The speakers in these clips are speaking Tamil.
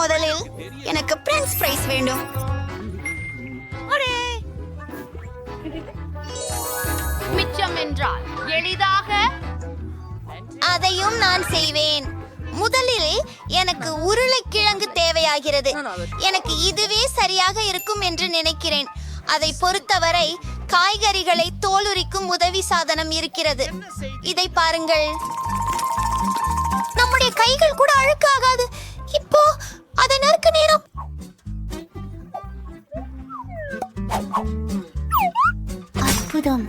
முதலில் எனக்கு பிரெஞ்ச் ஃப்ரைஸ் வேண்டும். மிச்சம் என்றால் எளிதாக அதையும் நான் செய்வேன். முதலில் எனக்கு உருளைக்கிழங்கு தேவையாகிறது. எனக்கு இதுவே சரியாக இருக்கும் என்று நினைக்கிறேன். அதை பொறுத்தவரை காய்கறிகளை தோலுரிக்கும் உதவி சாதனம் இருக்கிறது. இதை பாருங்கள். நம்முடைய கைகள் கூட அழுக்காகாது. இப்போ அதை நறுக்க நேரம். அற்புதம்.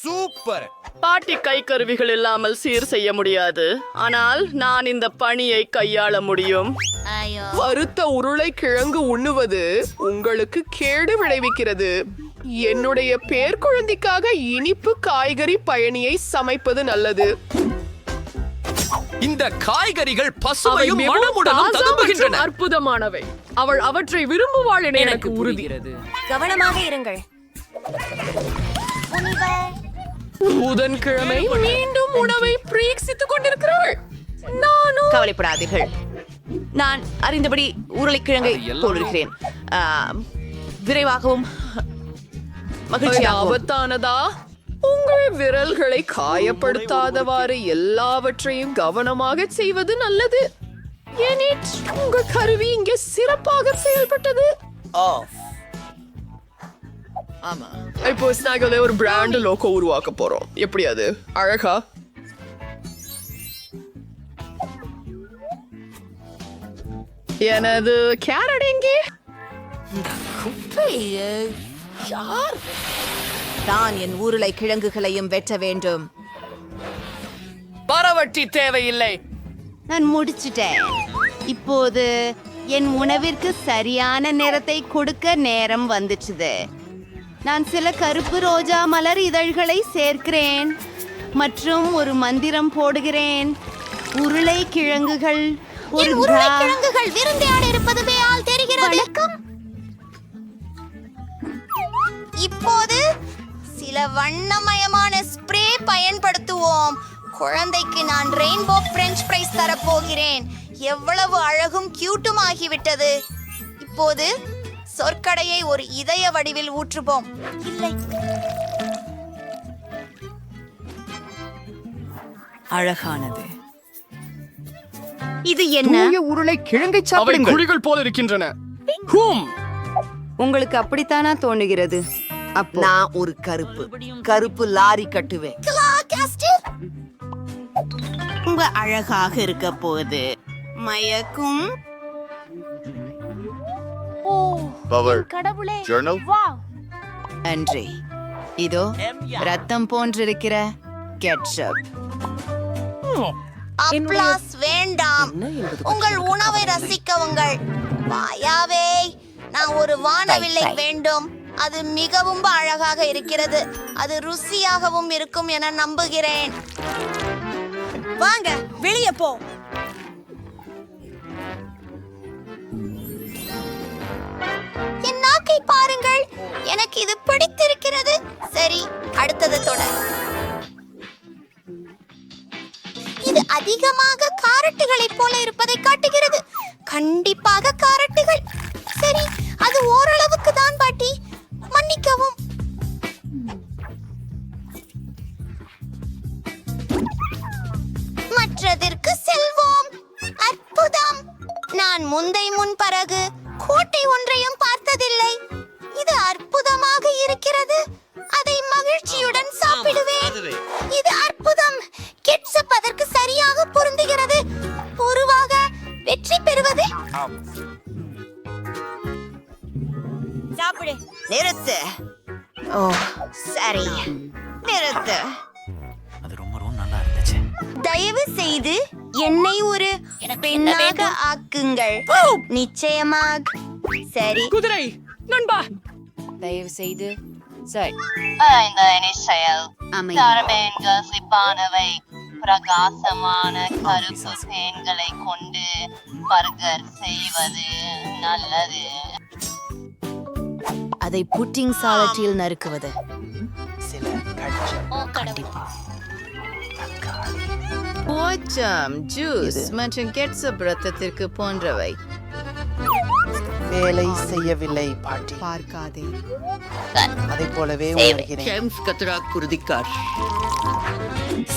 சூப்பர். பாட்டி கை கருவிகள் இல்லாமல் சீர் செய்ய முடியாது, ஆனால் நான் இந்த பணியை கையாள முடியும். வறுத்த உருளைக்கிழங்கு உண்ணுவது உங்களுக்கு கேடு விளைவிக்கிறது. என்னுடைய பேர்குழந்தைக்காக இனிப்பு காய்கறி பயணியை சமைப்பது நல்லது. இந்த காய்கறிகள் பசுமையும் மணமுடனும் ததும்புகின்றன. அற்புதமானவை. அவள் அவற்றை விரும்புவாள் என எனக்கு உறுதி. கவனமாக இருங்கள். புதன்கிழமை மீண்டும் உணவை பிரீக்சித்துக் கொண்டிருக்கிறாள். நானும். கவலைப்படாதீர்கள், நான் அறிந்தபடி உருளைக்கிழங்கை தோலுகிறேன். விரைவாகவும் மகிழ்ச்சியாகவும். ஆபத்தானதா? உங்கள் விரல்களை காயப்படுத்தாதவாறு எல்லாவற்றையும் கவனமாக செய்வது நல்லது. ஏனிட், உங்கள் கருவி இங்கே சிறப்பாக செயல்பட்டது. ஆமா, இப்போ ஸ்நாக்ல ஒரு பிராண்ட் லோகோ உருவாக்க போறோம். எப்படி அது அழகா? எனது கேரட் எங்கே? தான் என் உருளைக்கிழங்குகளையும் வெட்ட வேண்டும். பரவட்டி தேவையில்லை. நான் முடிச்சிட்டேன். இப்போது என் உணவிற்கு சரியான நிறத்தை கொடுக்க நேரம் வந்துச்சுது. நான் சில கருப்பு ரோஜா மலர் இதழ்களை சேர்க்கிறேன் மற்றும் ஒரு மந்திரம் போடுகிறேன். உருளைக்கிழங்குகள் உருளைக்கிழங்குகள் விருந்தையாட இருப்பதுமே ஆள் தெரிகிறது. இப்போது சில வண்ணமயமான ஸ்ப்ரே பயன்படுத்துவோம். குழந்தைக்கு நான் ரெயின்போ பிரெஞ்ச் ஃப்ரைஸ் தரப்போகிறேன். எவ்வளவு அழகும் கியூட்டும் ஆகிவிட்டது. இப்போது சொற்கடையை ஒரு இதய வடிவில் ஊற்றுவோம். இல்லை, அழகானது. இது என்ன? உருளைக்கிழங்கை சாப்பிடுங்கள். குழிகள் போல இருக்கின்றன. உங்களுக்கு அப்படித்தானா தோணுகிறது? அப்போ நான் ஒரு கருப்பு லாரி கட்டுவேன். ரொம்ப அழகாக இருக்க போகுது. மயக்கும். கடவுளே, நன்றி. இதோ ரத்தம் போன்றிருக்கிற கெட்சப். அப்ளாஸ் வேண்டாம். உங்கள் உணவை ரசிக்கவுங்கள். வாயாவே, நான் ஒரு வானவில்லை வேண்டும். அது மிகவும் அழகாக இருக்கிறது. அது ருசியாகவும் இருக்கும் என நம்புகிறேன். வாங்க, வெளியே போ. என் நாக்கை பாருங்கள். எனக்கு இது பிடித்திருக்கிறது. சரி, அடுத்தது தொடர். இது அதிகமாக காரட்டுகளைப் போல இருப்பதை காட்டுகிறது. கண்டிப்பாக காரட்டுகள். சரி, அது ஓரளவுக்கு தான் பாட்டி, மன்னிக்கவும். மற்றதற்கு செல்வோம். அற்புதம். நான் முன் பிறகு கோட்டை ஒன்றையும் பார்த்ததில்லை. இது அற்புதமாக இருக்கிறது. அதை மகிழ்ச்சியுடன் சாப்பிடுவேன். இது அற்புதம். கெட்சப் அதற்கு சரியாக பொருந்துகிறது. பொதுவாக வெற்றி பெறுவது. சாப்பிடு. நிறுத்து. ஓ, சரி, நிறுத்து. அது ரொம்ப நல்லா இருந்துச்சு. தயவு செய்து என்னை ஒரு பெண்ணாக ஆக்குங்கள். நிச்சயமாக. சரி, குதிரை நண்பா, தயவு செய்து சரி. இந்த நிச்சயம் சிப்பானவை பிரகாசமான கருப்பு தேன்களை கொண்டு பர்கர் செய்வது நல்லது. அதை புட்டிங் சாலட்டில் நறுக்குவது. சில கண்டிப்பா ஓச்சம் ஜூஸ் மற்றும் கெட்சப் ரத்தத்திற்கு போன்றவை. வேலை செய்யவில்லை பாட்டி. பார்க்காதே. அதை போலவே உணர்கிறேன்.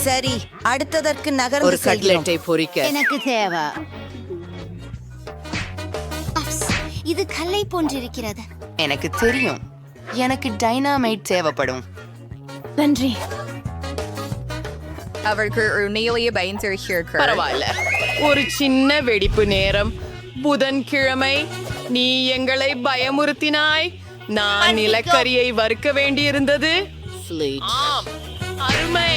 சரி, அடுத்ததற்கு நகர்ந்து ஒரு கட்லெட்டை பொரிக்க எனக்கு தேவை. இது கல்லை போன்றிருக்கிறது. எனக்கு தெரியும். எனக்கு டைனாமைட் தேவைப்படும். நன்றி. பரவாயில்ல, ஒரு சின்ன வெடிப்பு நேரம். புதன்கிழமை நீ எங்களை பயமுறுத்தினாய். நான் நிலக்கரியை வறுக்க வேண்டியிருந்தது. ஆம், அருமை.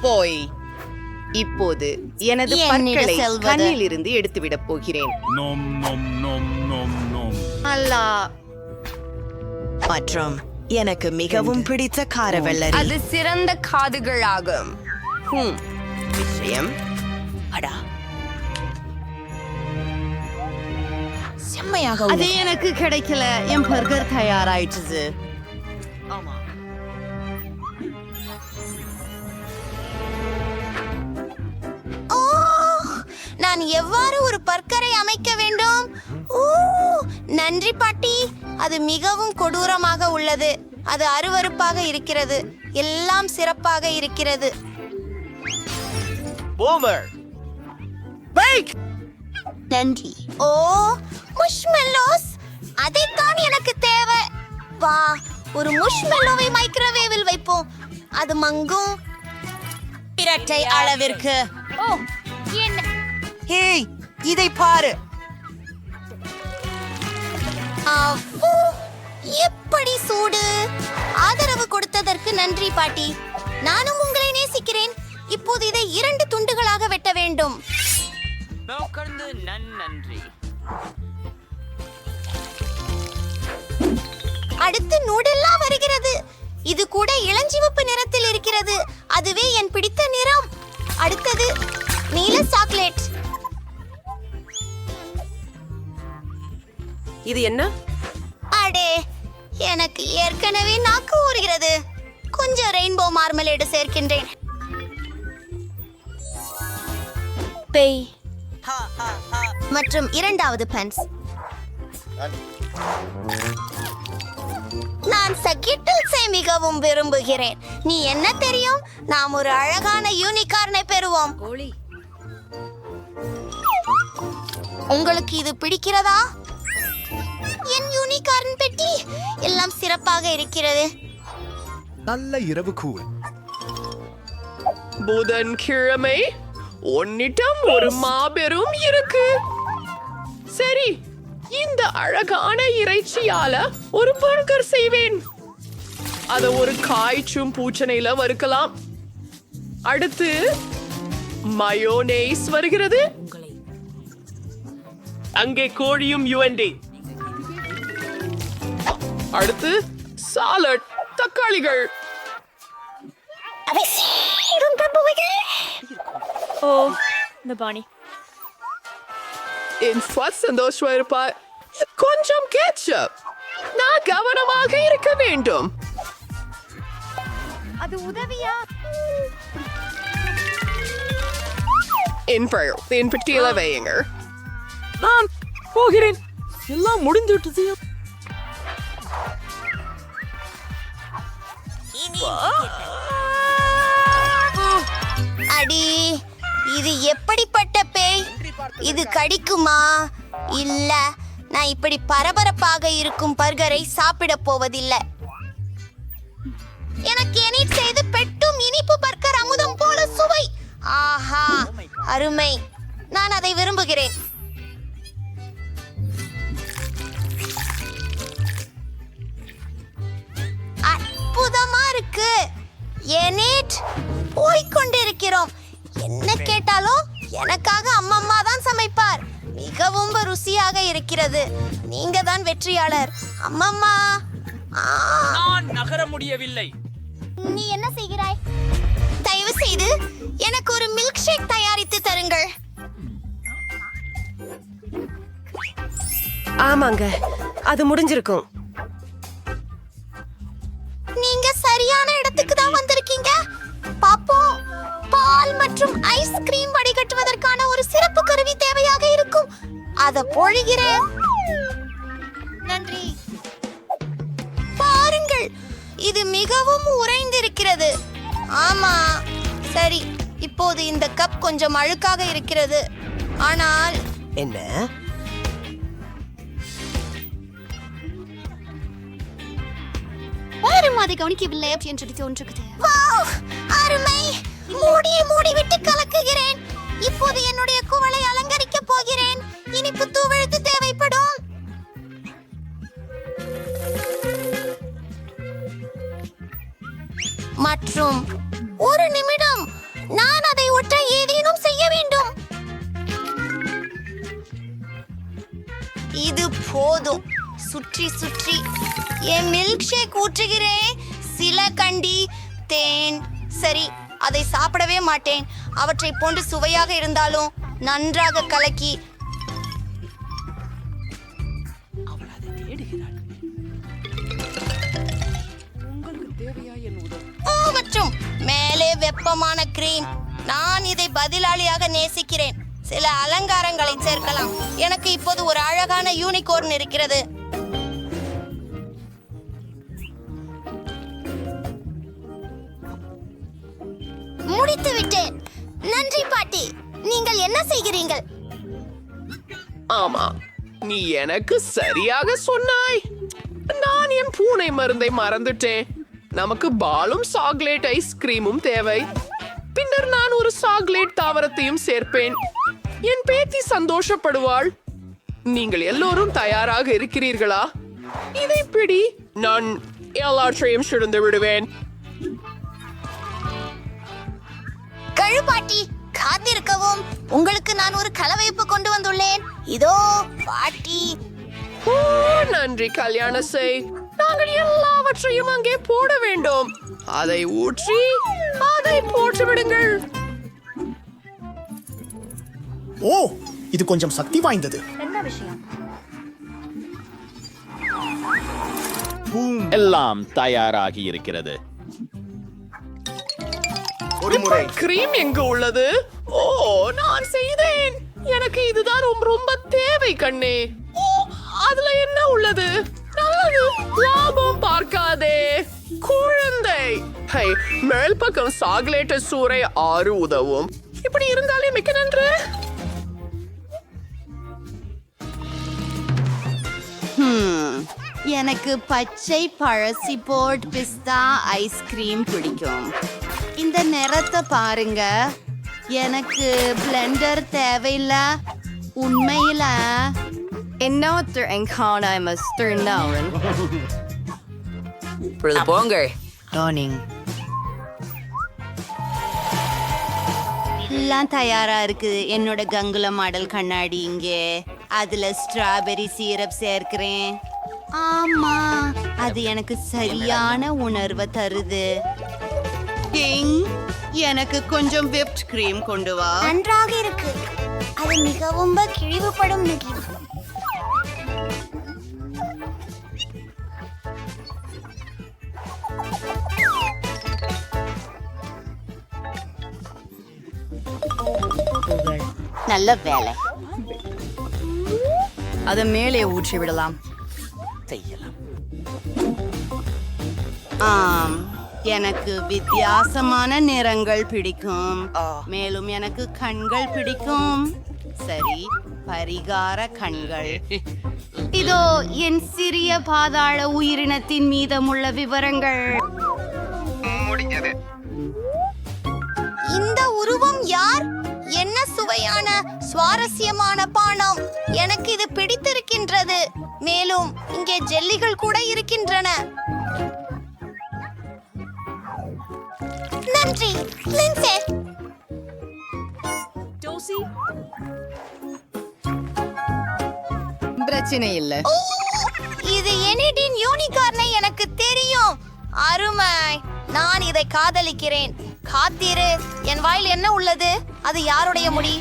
போய் இப்போது எனது என்னிடம் பற்களை செல்வது. கண்ணில் இருந்து எடுத்துவிடப் போகிறேன். அல்லா, மற்றும் எனக்கு மிகவும் பிடித்த காரவெள்ளரி. அது சிறந்த காதுகளாகும். விஷயம் அடா, செம்மையாக அது எனக்கு கிடைக்கல. என் பர்கர் தயாராயிடுச்சு. ஓ, நான் எவ்வாறு ஒரு பர்கரை அமைக்க வேண்டும்? ஓ, நன்றி பாட்டி. அது மிகவும் கொடூரமாக உள்ளது. அது அருவருப்பாக இருக்கிறது. எல்லாம் சிறப்பாக இருக்கிறது. நன்றி. ஓ, முஷ்மெல்லோஸ், அதைத்தான் எனக்கு தேவை. வா, ஒரு முஷ்மெல்லோவை மைக்ரோவேவில் வைப்போம். அது மங்கும். இரட்டை அளவிற்கு. ஓ, என்ன? ஹேய், இதை பாரு. அவ்வோ, எப்படி சூடு! ஆதரவு கொடுத்ததற்கு நன்றி பாட்டி. நானும் உங்களை நேசிக்கிறேன். இப்போது இதை 2 துண்டுகளாக வெட்ட வேண்டும். அடுத்து நூடெல்லா வருகிறது. இது கூட இளஞ்சிவப்பு நிறத்தில் இருக்கிறது. அதுவே என் பிடித்த நிறம். அடுத்தது நீல சாக்லேட். இது என்ன? அடே, எனக்கு ஏற்கனவே நாக்கு ஊறுகிறது. கொஞ்சம் ரெயின்போ மார்மலேடு சேர்க்கின்றேன். பேய் மற்றும் 2வது பன்ஸ். நான் சக்கிட்டில்ஸை மிகவும் விரும்புகிறேன். நீ என்ன தெரியும்? நாம் ஒரு அழகான யூனிகார்னை பெறுவோம். உங்களுக்கு இது பிடிக்கிறதா? என் யூனிகார்ன் பெட்டி எல்லாம் சிறப்பாக இருக்கிறது. நல்ல இரவு கூழ். புதன்கிழமை உன்னிடம் ஒரு மாபெரும் இருக்கு. சரி, இந்த அழகான இறைச்சியால ஒரு பர்கர் செய்வேன். அத ஒரு காய்ச்சும் பூச்சனையில வறுக்கலாம். அடுத்து மயோனேஸ் வருகிறது. அங்கே கோழியும் யுஎன்டி. அடுத்து சாலட், தக்காளிகள். என் ஃபர்ஸ்ட் சந்தோஷமா இருப்பா. கொஞ்சம் கேட்சப். நான் கவனமாக இருக்க வேண்டும். அது உதவியா? என் பெட்டியில வையுங்க. நான் போகிறேன். எல்லாம் முடிந்துவிட்டது. அடி, இது எப்படிப்பட்ட பேய்? இது கடிக்குமா? இல்ல, நான் இப்படி பரபரப்பாக இருக்கும் பர்கரை சாப்பிட போவதில்லை. எனக்கு எனிட் செய்து பெட்டும் இனிப்பு பர்கர் அமுதம் போல சுவை. ஆஹா, அருமை. நான் அதை விரும்புகிறேன். அற்புதமா இருக்கு. எனிட், போய்கொண்டிருக்கிறோம். என்ன கேட்டாலும் எனக்காக அம்மம்மா தான் சமைப்பார். மிகவும் ருசியாக இருக்கிறது. நீங்க தான் வெற்றியாளர் அம்மம்மா. நான் நகர முடியவில்லை. நீ என்ன செய்கிறாய்? தயவு செய்து எனக்கு ஒரு மில்க் ஷேக் தயாரித்து தருங்கள். ஆமாங்க, அது முடிஞ்சிருக்கும். நீங்க சரியான இடத்துக்கு தான் வந்திருக்கீங்க. பாப்போம். அத பொழிகிறேன். நன்றி. பாருங்கள், இது மிகவும் உறைந்திருக்கிறது. ஆமா, சரி. இப்போது இந்த கப் கொஞ்சம் அழுக்காக இருக்கிறது. ஆனால் என்ன? யாரும் அதை கவனிக்கவில்லை என்று தோன்றுகிறது. அருமை. மூடிவிட்டு கலக்குகிறேன். இப்போது என்னுடைய குவளை அலங்கரிக்க போகிறேன். இனிப்பு தூவெழுத்து தேவைப்படும். மற்றும் ஒரு நிமிடம், நான் அதை ஒட்ட ஏதேனும் செய்ய வேண்டும். இது போதும். சுற்றி சுற்றி என் மில்க் ஷேக் ஊற்றுகிறேன். சில கண்டி தேன். சரி, அதை சாப்பிடவே மாட்டேன். அவற்றை போன்று சுவையாக இருந்தாலும் நன்றாக கலக்கி. மற்றும் மேலே வெப்பமான கிரீம். நான் இதை பதிலாளியாக நேசிக்கிறேன். சில அலங்காரங்களை சேர்க்கலாம். எனக்கு இப்போது ஒரு அழகான யூனிகார்ன் இருக்கிறது. முடித்து விட்டேன். நன்றி பாட்டி. நீங்கள் என்ன செய்கிறீர்கள்? ஆமா, நீ எனக்கு சரியாக சொன்னாய். நான் என் பூனை மருந்தை மறந்துட்டேன். நமக்கு பாலும் சாக்லேட் ஐஸ்கிரீமும் தேவை. பின்னர் நான் ஒரு சாக்லேட் தாவரத்தையும் சேர்ப்பேன். என் பேத்தி சந்தோஷப்படுவாள். நீங்கள் எல்லோரும் தயாராக இருக்கிறீர்களா? இதை பிடி. நான் எல்லாற்றையும் சுழந்து விடுவேன். கழுபாட்டி, காத்திருக்கவும். உங்களுக்கு நான் ஒரு கலவைப்பு கொண்டு வந்துள்ளேன். இதோ பாட்டி. ஓ, நன்றி கல்யாண செய். நாங்கள் எல்லாவற்றையும் அங்கே போட வேண்டும். அதை ஊற்றி அதை போட்டு விடுங்கள். ஓ, இது கொஞ்சம் சக்தி வாய்ந்தது. எல்லாம் தயாராகி இருக்கிறது. கிரீம் எங்க உள்ளது? ஓ, நான் செய்தேன். எனக்கு இதுதான் ரொம்ப தேவை கண்ணே. ஓ, அதுல என்ன உள்ளது? நல்லது. லாபம் பார்க்காதே குழந்தை. ஹை, மேல் பக்கம் சாக்லேட் சூறை 6 உதவும். இப்படி இருந்தாலே மிக்க நன்று. எனக்கு பச்சை பழசி போட் பிஸ்தா ஐஸ்கிரீம் பிடிக்கும். இந்த நிறத்தை பாருங்க. எனக்கு பிளெண்டர் தேவையில்ல. உண்மையில Innoter en kana Mr. Nauren. போங்கள். Dawning. எல்லாம் தயாரா இருக்கு. என்னோட கங்குல மாடல் கண்ணாடி இங்கே. அதுல ஸ்ட்ராபெரி சீரப் சேர்க்கிறேன். ஆமா, அது எனக்கு சரியான உணர்வை தருது. கிங், எனக்கு கொஞ்சம் whipped cream கொண்டு வா. நன்றாக இருக்கு. அது மிகவும் கிழிவுபடும் நிகழ்வு. நல்ல வேலை. அதை மேலே ஊற்றி விடலாம். ஆம், எனக்கு வித்தியாசமான நிறங்கள் பிடிக்கும். மேலும் எனக்கு கண்கள் பிடிக்கும். சரி, பரிகார கண்கள். இதோ என் சிறிய பாதாள உயிரினத்தின் மீதமுள்ள விவரங்கள். இந்த உருவம் யார்? என்ன சுவையான சுவாரஸ்யமான பானம். எனக்கு இது பிடித்திருக்கின்றது. மேலும் இங்கே ஜெல்லிகள் கூட இருக்கின்றன. நன்றி லின்சே. பிரச்சனை இல்ல. ஓ, இது எனிடின் யூனிகார்னை எனக்கு தெரியும். அருமை. நான் இதை காதலிக்கிறேன். காத்திரு. என் வாயில் என்ன உள்ளது? அது யாருடைய முடி?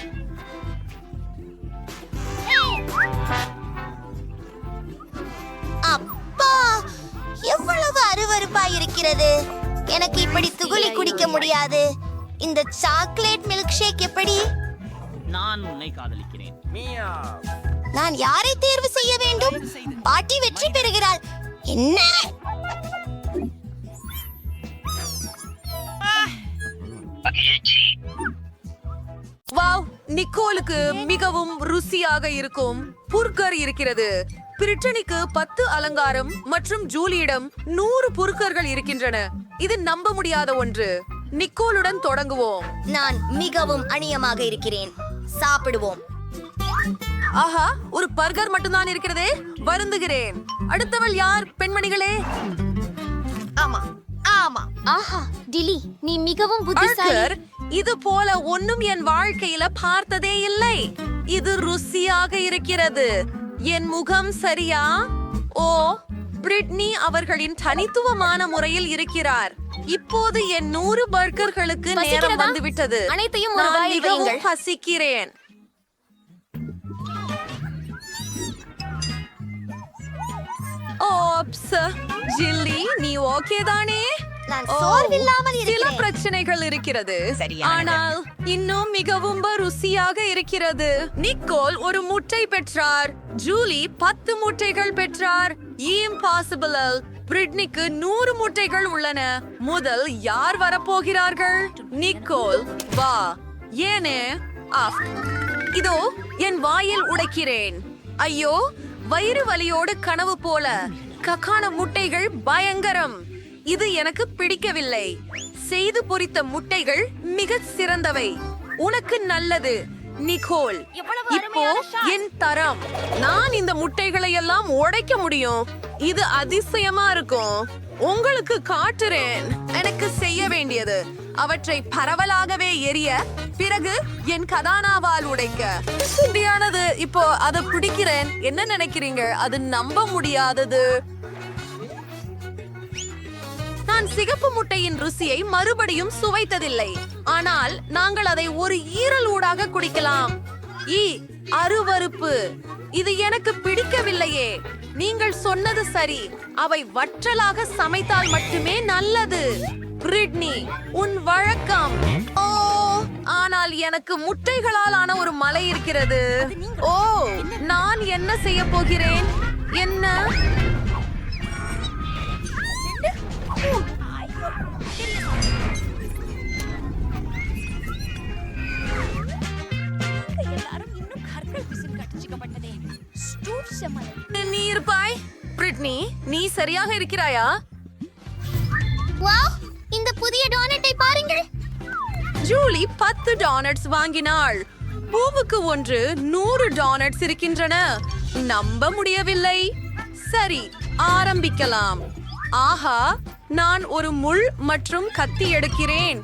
அப்பா, எவ்வளவு அருவருப்பாய் இருக்கிறது. எனக்கு இப்படி துகுலி குடிக்க முடியாது. இந்த சாக்லேட் மில்க் ஷேக் எப்படி? நான் உன்னை காதலிக்கிறேன். நான் யாரை தேர்வு செய்ய வேண்டும்? பாட்டி வெற்றி பெறுகிறாள். என்ன? வாவ், நிக்கோலுக்கு மிகவும் ருசியாக இருக்கும் புர்கர் இருக்கிறது. பிரிட்டனிக்கு 10 அலங்காரம் மற்றும் ஜூலியிடம் 100 புர்கர்கள் இருக்கின்றன. இது நம்ப முடியாத ஒன்று. நிக்கோலுடன் தொடங்குவோம். நான் மிகவும் அநியமாக இருக்கிறேன். சாப்பிடுவோம். ஆஹா, ஒரு பர்கர் மட்டும்தான் இருக்கிறதே. வருந்துகிறேன். அடுத்தவள் யார் பெண்மணிகளே? ஆமா ஆமா. ஆஹா டிலி, நீ மிகவும் புத்திசாலி. பர்கர் இது போல ஒன்னும் என் வாழ்க்கையில பார்த்ததே இல்லை. இது ருசியாக இருக்கிறது. என் முகம் சரியா? ஓ, பிரிட்னி அவர்களின் தனித்துவமான முறையில் இருக்கிறார். இப்போது என் 100 பர்கர்களுக்கு நேரம் பசிக்கிறதா? வந்துவிட்டது. அனைத்தையும் ஒரு நான் வாயில் மிகவும் வையுங்கள். பசிக்கிறேன். ஓப்ஸ், ஜில்லி, நீ ஓகே தானே? நான் ஓ, சோர்வில்லாமல் சில இருக்கிறேன். பிரச்சனைகள் இருக்கிறது, ஆனால் இன்னும் மிகவும் ருசியாக இருக்கிறது. நிக்கோல் ஒரு முட்டை பெற்றார். ஜூலி 10 முட்டைகள் பெற்றார். இம்பாசிபிள். பிரிட்னிக்கு 100 முட்டைகள் உள்ளன. முதல் யார் வரப்போகிறார்கள்? நிக்கோல், வா. ஏனே? ஆஃப். இதோ என் வாயில் உடைக்கிறேன். ஐயோ, வயிறு வலியோடு கனவு போல. கக்கான முட்டைகள் பயங்கரம். இது எனக்கு பிடிக்கவில்லை. செய்து பொரித்த முட்டைகள் மிக சிறந்தவை. உனக்கு நல்லது நிக்கோல். இப்போ என் தரம். நான் இந்த முட்டைகளை எல்லாம் உடைக்க முடியும். இது அதிசயமா இருக்கும். உங்களுக்கு காட்டுறேன். எனக்கு செய்ய வேண்டியது அவற்றை பரவலாகவே எரிய, பிறகு என் கதானாவால் உடைக்க. சரியானது. இப்போ அதை பிடிக்கிறேன். என்ன நினைக்கிறீங்க? அது நம்ப முடியாதது. நான் சிகப்பு முட்டையின் ருசியை மறுபடியும் சுவைத்ததில்லை, ஆனால் நாங்கள் அதை ஒரு ஈரல் ஊடாக குடிக்கலாம். அருவருப்பு. இது எனக்கு பிடிக்கவில்லையே. நீங்கள் சொன்னது சரி. அவை வற்றலாக சமைத்தால் மட்டுமே நல்லது. பிரிட்னி, உன் வழக்கம். ஓ, ஆனால் எனக்கு முட்டைகளால் ஆன ஒரு மலை இருக்கிறது. ஓ, நான் என்ன செய்ய போகிறேன்? என்ன? நீ இருப்பாய். பிரிட்னி, நீ சரியாக இருக்கிறாயா? வாவ், இந்த புதிய டோனட்டை பாருங்கள். ஜூலி 10 டோனட்ஸ் வாங்கினாள். பூவுக்கு ஒன்று 100 டோனட்ஸ் இருக்கின்றன. நம்ப முடியவில்லை. சரி, ஆரம்பிக்கலாம். ஆஹா, நான் ஒரு முள் மற்றும் கத்தி எடுக்கிறேன்.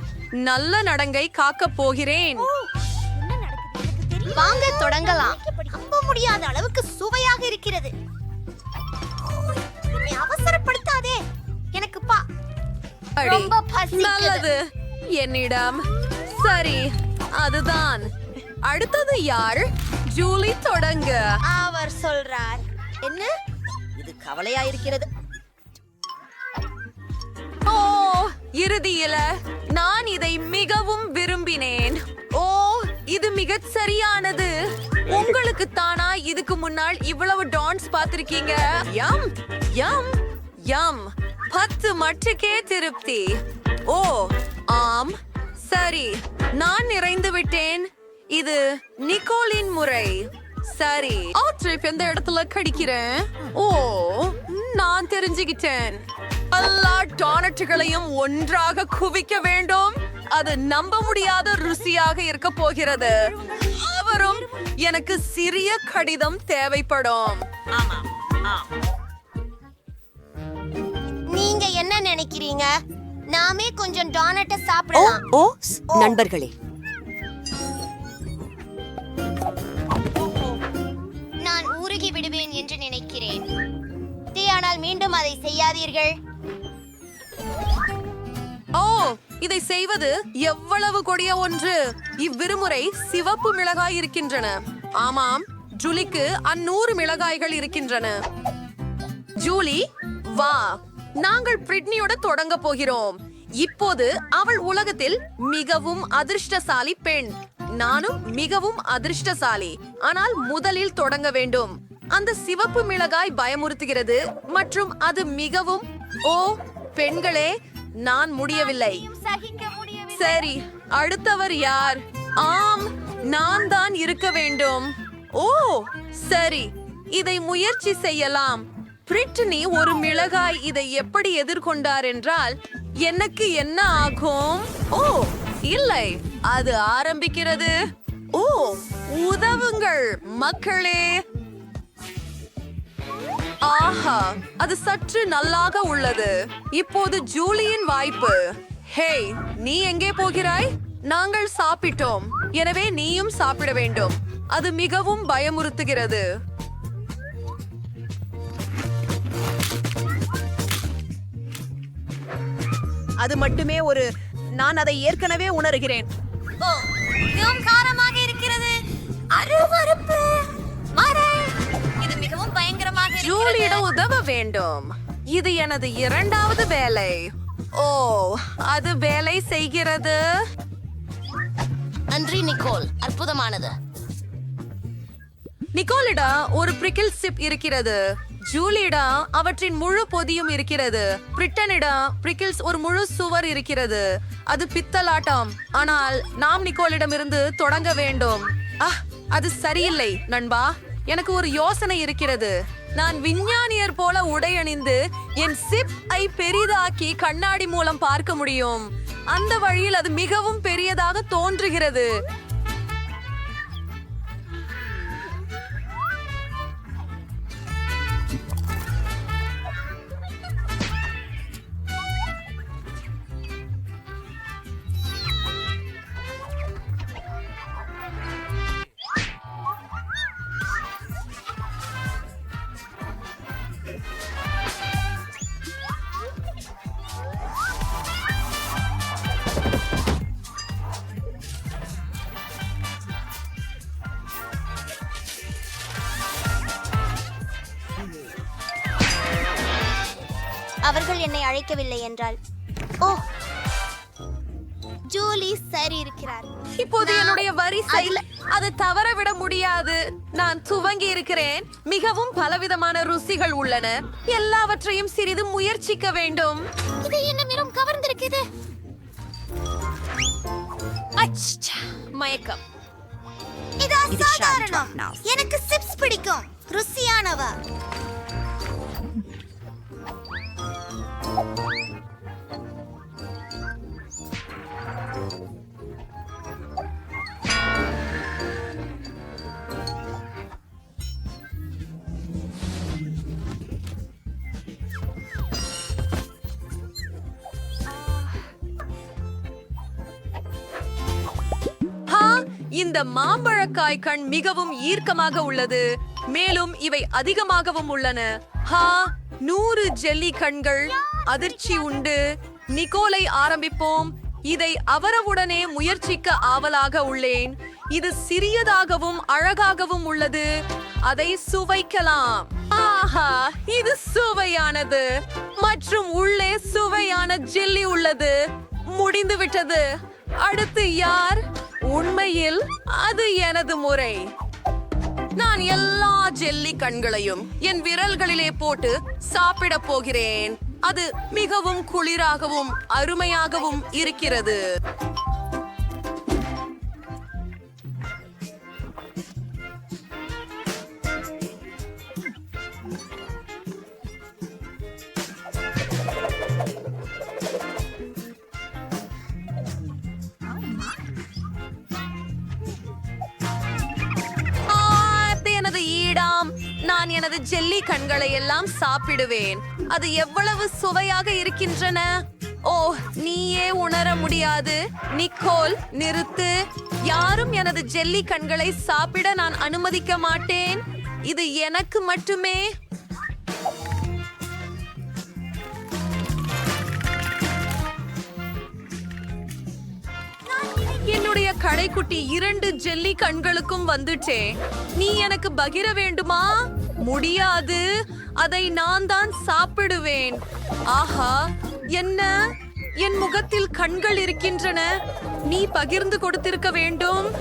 நல்ல நடங்கை காக்கப் போகிறேன். வாங்க தொடங்கலாம். நம்ப முடியாத அளவுக்கு சுவையாக இருக்கிறது. என்னை அவசரப்படுத்தாதே. எனக்கு ரொம்ப பசிக்குது. நல்லது. என்னிடம் சரி, அதுதான். அடுத்தது யார்? ஜூலி, தொடங்க. அவர் சொல்றார். என்ன? இது கவலையா இருக்கிறது. ஓ, இறுதியில நான் இதை மிகவும் விரும்பினேன். ஓ, இது மிகச் சரியானது. உங்களுக்கு தானா இதுக்கு முன்னால் இவ்வளவு டான்ஸ் பார்த்திருக்கீங்க? யம் யம் யம். 10 மட்டுக்கே திருப்தி. ஓ, ஆம், சரி, நான் நிறைந்து விட்டேன். இது நிக்கோலின் முறை. சரி, ட்ரிப் எந்த இடத்துல கடிக்கிறேன்? ஓ, நான் தெரிஞ்சுக்கிட்டேன். எல்லா டோனட்டுகளையும் ஒன்றாக குவிக்க வேண்டும். அது நம்ப முடியாத ருசியாக இருக்க போகிறது. அவரும் எனக்கு சிறிய கடிதம் தேவைப்படும். நீங்க என்ன நினைக்கிறீங்க? நாமே கொஞ்சம் டோனட்டை சாப்பிடலாம். ஓ நண்பர்களே, நான் உருகி விடுவேன் என்று நினைக்கிறேன். ஆனால் மீண்டும் அதை செய்யாதீர்கள். ஓ, இதை செய்வது எவ்வளவு கொடிய ஒன்று. இவ்விருமுறை சிவப்பு மிளகாய் இருக்கின்றன. ஆமாம், ஜூலிக்கு 100 மிளகாய்கள் இருக்கின்றன. ஜூலி, வா, நாங்கள் பிரிட்னியோட தொடங்க போகிறோம். இப்போது அவள் உலகத்தில் மிகவும் அதிர்ஷ்டசாலி பெண். நானும் மிகவும் அதிர்ஷ்டசாலி. ஆனால் முதலில் தொடங்க வேண்டும். அந்த சிவப்பு மிளகாய் பயமுறுத்துகிறது மற்றும் அது மிகவும்... ஓ பெண்களே, நான் முடியவில்லை. சரி, அடுத்தவர் யார்? ஆம், நான் தான் இருக்க வேண்டும். ஓ சரி, இதை முயற்சி செய்யலாம். பிரிட்டனி ஒரு மிளகாய் இதை எப்படி எதிர்கொண்டார் என்றால் எனக்கு என்ன ஆகும்? ஓ இல்லை, அது ஆரம்பிக்கிறது. ஓ உதவுங்கள் மக்களே. ஆஹா, அது சற்று நல்லாக உள்ளது. இப்போது ஜூலியின் வாய்ப்பு. ஹேய், நீ எங்கே போகிறாய்? நாங்கள் சாப்பிட்டோம், எனவே நீயும் சாப்பிட வேண்டும். அது மிகவும் பயமுறுத்துகிறது. அது மட்டுமே நான் அதை ஏற்கனவே உணர்கிறேன். ஓ, மிகவும் காரமாக இருக்கிறது. அருவருப்பு. மாறே. இது மிகவும் பயங்கரமாக இருக்கிறது. ஜூலியிடம் உதவ வேண்டும். இது எனது இரண்டாவது வேலை. ஓ, அது வேலை செய்கிறது. நன்றி நிக்கோல், அற்புதமானது. நிக்கோலிடம் ஒரு பிரிக்கிள் சிப் இருக்கிறது. ஜூலியிடம் அவற்றின் முழு பொதியும் இருக்கிறது. பிரிட்டனிடம் பிரிக்கிள்ஸ் ஒரு முழு சுவர் இருக்கிறது. அது பித்தலாட்டம். ஆனால் நாம் நிக்கோலிடமிருந்து தொடங்க வேண்டும். அது சரியில்லை நண்பா. எனக்கு ஒரு யோசனை இருக்கிறது. நான் விஞ்ஞானியர் போல உடை அணிந்து என் சிப் ஐ பெரிதாக்கி கண்ணாடி மூலம் பார்க்க முடியும். அந்த வழியில் அது மிகவும் பெரியதாக தோன்றுகிறது. அவர்கள் என்னை அழைக்கவில்லை என்றால்... ஓ, ஜூலி சரி இருக்கிறார். இப்போது என்னுடைய வரிசை அது தவற விட முடியாது. நான் துவங்கி இருக்கிறேன். மிகவும் பலவிதமான ருசிகள் உள்ளன. எல்லாவற்றையும் சிறிது முயற்சிக்க வேண்டும். இது என்ன மிகவும் கவர்ந்திருக்குது. மயக்கம். இது அசாதாரணம். எனக்கு சிப்ஸ் பிடிக்கும். ருசியானவ. இந்த மாம்பழக்காய் கண் மிகவும் ஈர்க்கமாக உள்ளது. மேலும் இவை அதிகமாகவும் உள்ளன. 100 ஜெல்லி கண்கள். அதிர்ச்சி உண்டு. நிக்கோலை ஆரம்பிப்போம். இதை அவரவுடனே முயற்சிக்க ஆவலாக உள்ளேன். இது சிறியதாகவும் அழகாகவும் உள்ளது. அதை சுவைக்கலாம். ஆஹா, இது சுவையானது மற்றும் உள்ளே சுவையான ஜெல்லி உள்ளது. முடிந்து விட்டது. அடுத்து யார்? உண்மையில் அது எனது முறை. நான் எல்லா ஜெல்லி கண்களையும் என் விரல்களிலே போட்டு சாப்பிட போகிறேன். அது மிகவும் குளிராகவும் அருமையாகவும் இருக்கிறது. நான் எனது ஜெல்லி கண்களை எல்லாம் சாப்பிடுவேன். அது எவ்வளவு சுவையாக இருக்கின்றன. ஓ, நீயே உணர முடியாது. நிக்கோல், நிறுத்து. யாரும் எனது ஜெல்லி கண்களை சாப்பிட நான் அனுமதிக்க மாட்டேன். இது எனக்கு மட்டுமே. என்னுடைய கடைக்குட்டி 2 ஜெல்லி கண்களுக்கும் வந்துட்டே. நீ எனக்கு பகிர வேண்டுமா? முடியாது. அதை நான் தான் சாப்பிடுவேன். ஆஹா, என்ன என் முகத்தில் கண்கள் இருக்கின்றன. நீ பகிர்ந்து கொடுத்திருக்க வேண்டும்.